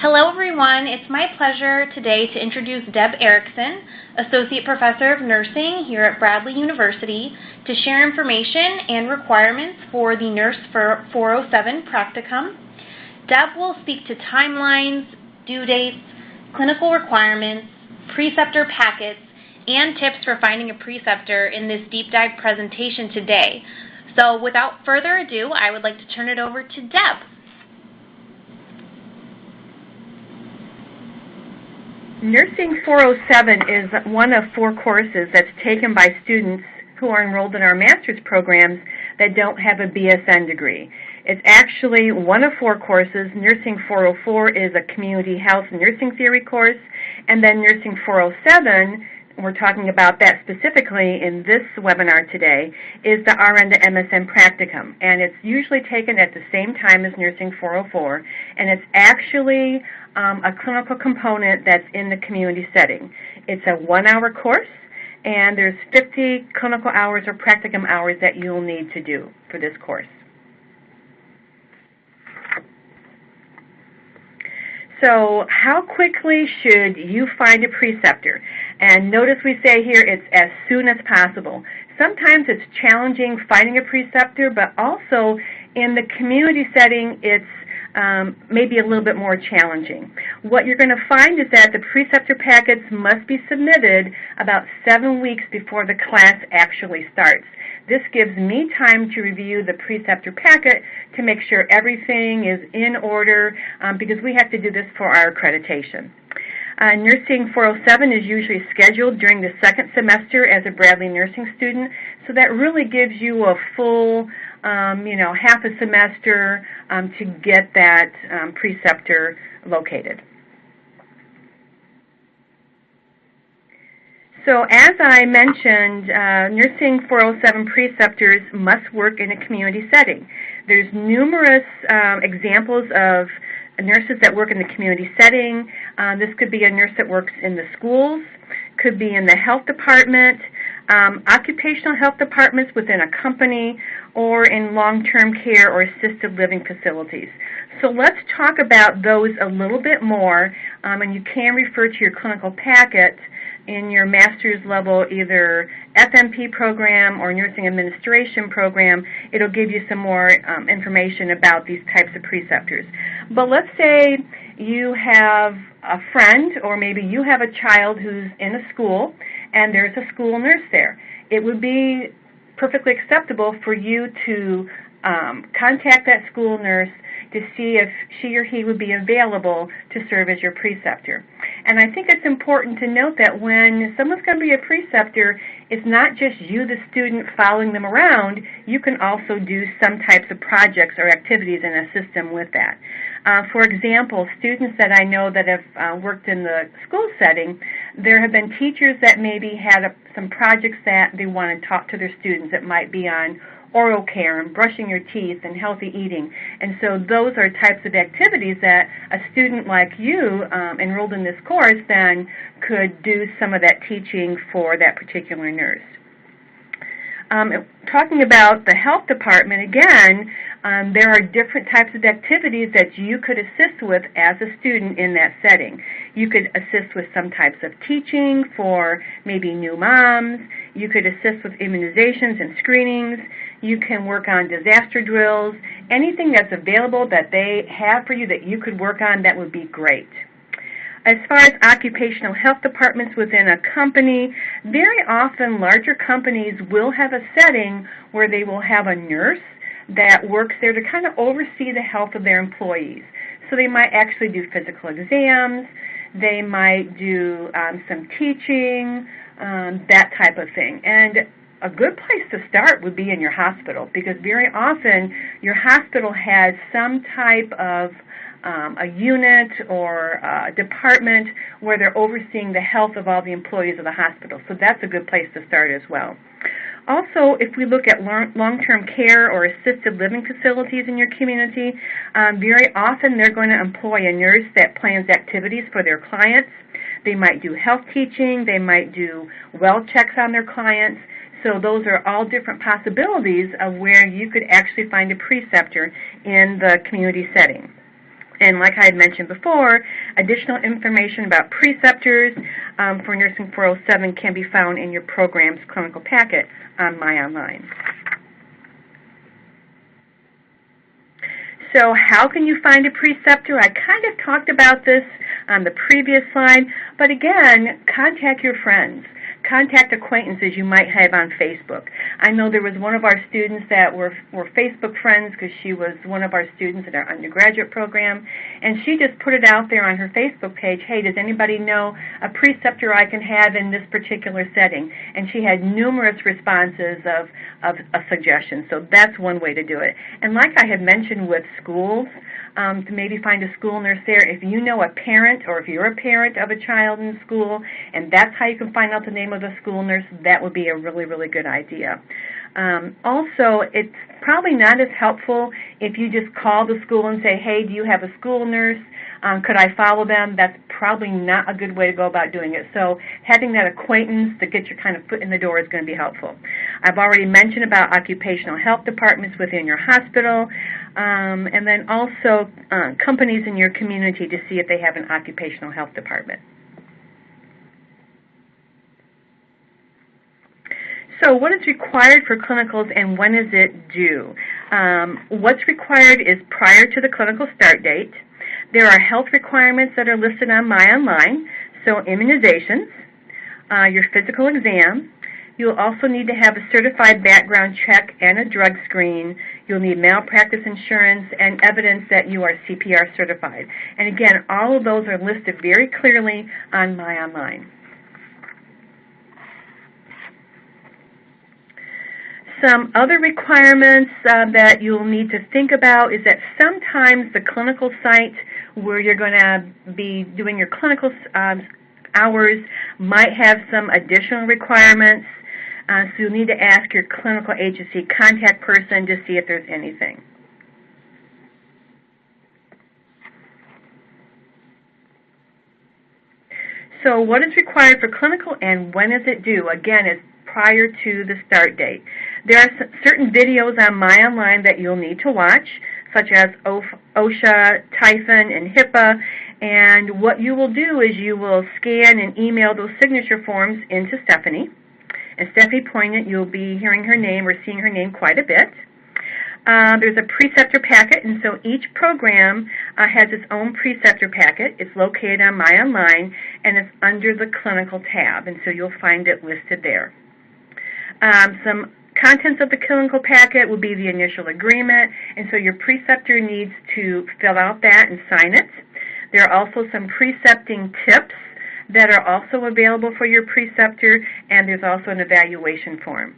Hello everyone, it's my pleasure today to introduce Deb Erickson, Associate Professor of Nursing here at Bradley University, to share information and requirements for the Nurse 407 practicum. Deb will speak to timelines, due dates, clinical requirements, preceptor packets, and tips for finding a preceptor in this deep dive presentation today. So without further ado, I would like to turn it over to Deb. Nursing 407 is one of 4 courses that's taken by students who are enrolled in our master's programs that don't have a BSN degree. It's actually one of 4 courses. Nursing 404 is a community health nursing theory course, and then Nursing 407, we're talking about that specifically in this webinar today, is the RN to MSN practicum, and it's usually taken at the same time as Nursing 404, and it's actually a clinical component that's in the community setting. It's a 1-hour course, and there's 50 clinical hours or practicum hours that you'll need to do for this course. So how quickly should you find a preceptor? And notice we say here it's as soon as possible. Sometimes it's challenging finding a preceptor, but also in the community setting it's maybe a little bit more challenging. What you're going to find is that the preceptor packets must be submitted about 7 weeks before the class actually starts. This gives me time to review the preceptor packet to make sure everything is in order because we have to do this for our accreditation. Nursing 407 is usually scheduled during the 2nd semester as a Bradley nursing student, so that really gives you a full half a semester to get that preceptor located. So as I mentioned, Nursing 407 preceptors must work in a community setting. There's numerous examples of nurses that work in the community setting. This could be a nurse that works in the schools, could be in the health department, occupational health departments within a company, or in long-term care or assisted living facilities. So let's talk about those a little bit more, and you can refer to your clinical packet in your master's level, either FNP program or nursing administration program. It'll give you some more information about these types of preceptors. But let's say you have a friend, or maybe you have a child who's in a school and there's a school nurse there. It would be perfectly acceptable for you to contact that school nurse to see if she or he would be available to serve as your preceptor. And I think it's important to note that when someone's going to be a preceptor, it's not just you, the student, following them around. You can also do some types of projects or activities and assist them with that. For example, students that I know that have worked in the school setting, there have been teachers that maybe had some projects that they want to talk to their students that might be on oral care and brushing your teeth and healthy eating. And so those are types of activities that a student like you enrolled in this course then could do some of that teaching for that particular nurse. Talking about the health department, again, there are different types of activities that you could assist with as a student in that setting. You could assist with some types of teaching for maybe new moms. You could assist with immunizations and screenings. You can work on disaster drills. Anything that's available that they have for you that you could work on, that would be great. As far as occupational health departments within a company, very often larger companies will have a setting where they will have a nurse that works there to kind of oversee the health of their employees. So they might actually do physical exams, they might do some teaching, that type of thing. And a good place to start would be in your hospital, because very often your hospital has some type of a unit or a department where they're overseeing the health of all the employees of the hospital. So that's a good place to start as well. Also, if we look at long-term care or assisted living facilities in your community, very often they're going to employ a nurse that plans activities for their clients. They might do health teaching, they might do well checks on their clients. So those are all different possibilities of where you could actually find a preceptor in the community setting. And like I had mentioned before, additional information about preceptors for Nursing 407 can be found in your program's clinical packet on My Online. So how can you find a preceptor? I kind of talked about this on the previous slide, but again, contact your friends. Contact acquaintances you might have on Facebook. I know there was one of our students that were Facebook friends because she was one of our students in our undergraduate program, and she just put it out there on her Facebook page, hey, does anybody know a preceptor I can have in this particular setting? And she had numerous responses of suggestions, so that's one way to do it. And like I had mentioned with schools, to maybe find a school nurse there. If you know a parent or if you're a parent of a child in school and that's how you can find out the name of the school nurse, that would be a really, really good idea. Also, it's probably not as helpful if you just call the school and say, hey, do you have a school nurse? Could I follow them? That's probably not a good way to go about doing it. So having that acquaintance to get your kind of foot in the door is going to be helpful. I've already mentioned about occupational health departments within your hospital, and then also companies in your community to see if they have an occupational health department. So what is required for clinicals and when is it due? What's required is prior to the clinical start date. There are health requirements that are listed on My Online, so immunizations, your physical exam. You'll also need to have a certified background check and a drug screen. You'll need malpractice insurance and evidence that you are CPR certified. And again, all of those are listed very clearly on My Online. Some other requirements that you'll need to think about is that sometimes the clinical site where you're going to be doing your clinical hours might have some additional requirements, so you'll need to ask your clinical agency contact person to see if there's anything. So what is required for clinical and when is it due? Again, it's prior to the start date. There are certain videos on My Online that you'll need to watch, such as OSHA, Typhon, and HIPAA, and what you will do is you will scan and email those signature forms into Stephanie. And Stephanie Poignant, you'll be hearing her name or seeing her name quite a bit. There's a preceptor packet, and so each program has its own preceptor packet. It's located on My Online, and it's under the clinical tab, and so you'll find it listed there. Some contents of the clinical packet will be the initial agreement, and so your preceptor needs to fill out that and sign it. There are also some precepting tips that are also available for your preceptor, and there's also an evaluation form.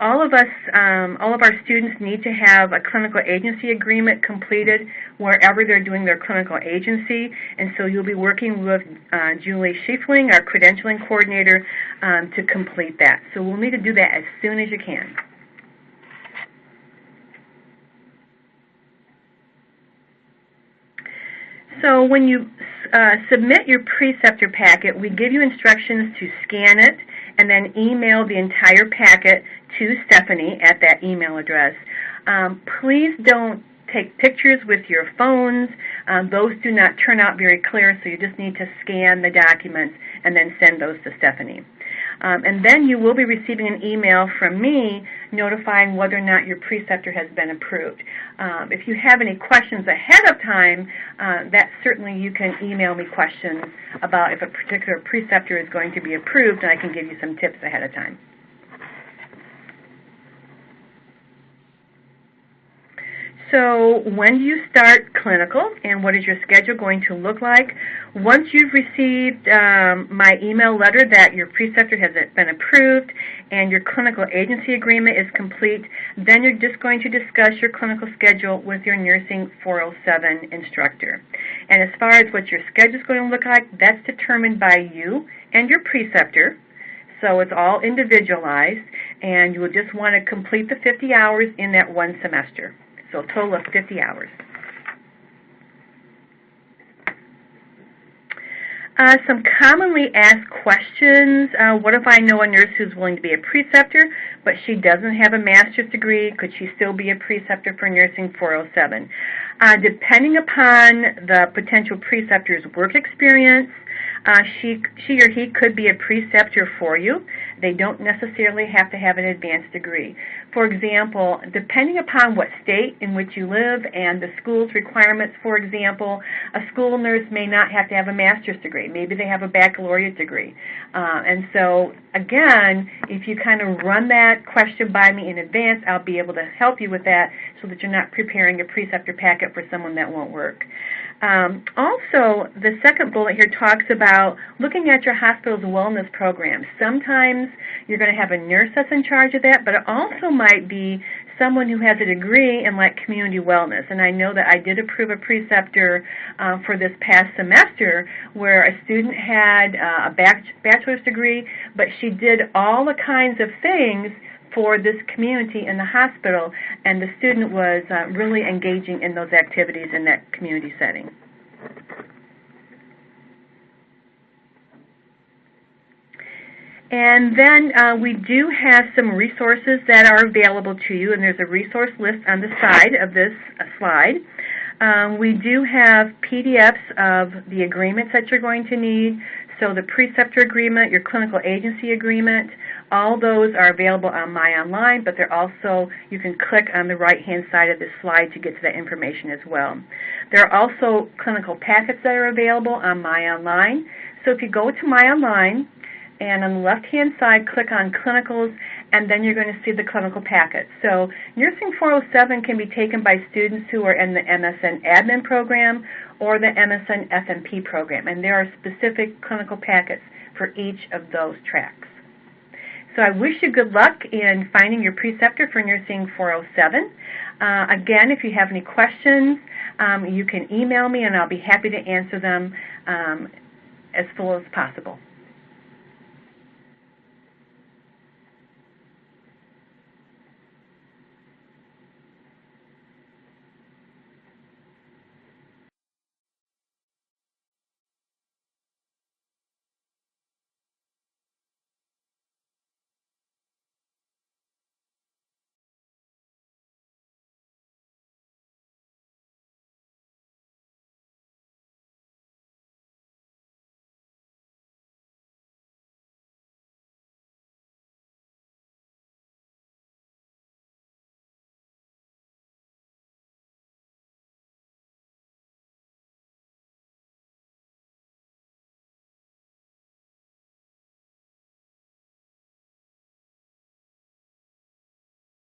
All of our students need to have a clinical agency agreement completed wherever they're doing their clinical agency, and so you'll be working with Julie Schiefling, our credentialing coordinator, to complete that. So we'll need to do that as soon as you can. So when you submit your preceptor packet, we give you instructions to scan it and then email the entire packet to Stephanie at that email address. Please don't take pictures with your phones. Those do not turn out very clear, so you just need to scan the documents and then send those to Stephanie. And then you will be receiving an email from me notifying whether or not your preceptor has been approved. If you have any questions ahead of time, that certainly you can email me questions about if a particular preceptor is going to be approved, and I can give you some tips ahead of time. So when do you start clinical, and what is your schedule going to look like? Once you've received my email letter that your preceptor has been approved and your clinical agency agreement is complete, then you're just going to discuss your clinical schedule with your Nursing 407 instructor. And as far as what your schedule is going to look like, that's determined by you and your preceptor. So it's all individualized, and you will just want to complete the 50 hours in that one semester. So a total of 50 hours. Some commonly asked questions. What if I know a nurse who's willing to be a preceptor, but she doesn't have a master's degree? Could she still be a preceptor for Nursing 407? Depending upon the potential preceptor's work experience, she or he could be a preceptor for you. They don't necessarily have to have an advanced degree. For example, depending upon what state in which you live and the school's requirements, for example, a school nurse may not have to have a master's degree. Maybe they have a baccalaureate degree. And so, again, if you kind of run that question by me in advance, I'll be able to help you with that so that you're not preparing a preceptor packet for someone that won't work. Also, the second bullet here talks about looking at your hospital's wellness program. Sometimes you're going to have a nurse that's in charge of that, but it also might be someone who has a degree in like community wellness. And I know that I did approve a preceptor for this past semester where a student had a bachelor's degree, but she did all the kinds of things for this community in the hospital, and the student was really engaging in those activities in that community setting. And then we do have some resources that are available to you, and there's a resource list on the side of this slide. We do have PDFs of the agreements that you're going to need. So the preceptor agreement, your clinical agency agreement, all those are available on My Online, but they're also, you can click on the right-hand side of this slide to get to that information as well. There are also clinical packets that are available on My Online. So if you go to My Online, and on the left-hand side, click on Clinicals, and then you're going to see the clinical packets. So Nursing 407 can be taken by students who are in the MSN Admin program or the MSN FNP program, and there are specific clinical packets for each of those tracks. So I wish you good luck in finding your preceptor for Nursing 407. Again, if you have any questions, you can email me, and I'll be happy to answer them as full as possible.